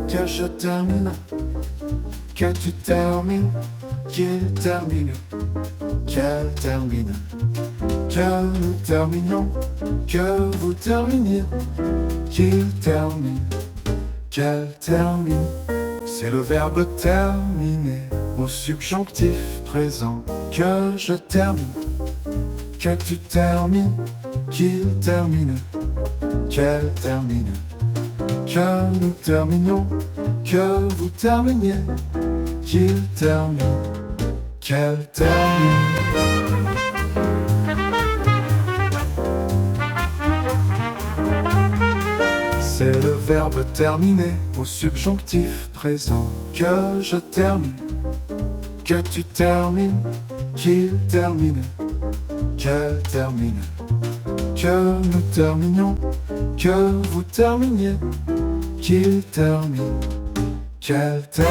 Que je termine, que tu termines, qu'il termine, qu'elle termine, que nous terminons, que vous terminiez, qu'il termine, qu'elle termine. C'est le verbe terminer au subjonctif présent. Que je termine, que tu termines, qu'il termine, qu'elle termine, que nous terminons, que vous terminiez, qu'il termine, qu'elle termine. C'est le verbe terminer au subjonctif présent. Que je termine, que tu termines, qu'il termine, qu'elle termine, que nous terminions, que vous terminiez, qu'il termine, qu'elle termine.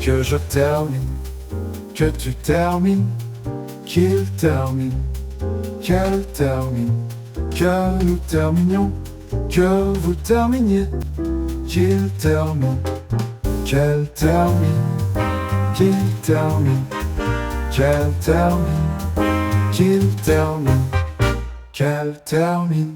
Que je termine, que tu termines, qu'il termine, qu'elle termine, que nous terminions, que vous terminiez, qu'il termine, qu'elle termine, qu'il termine, qu'elle termine, qu'il termine, qu'elle termine.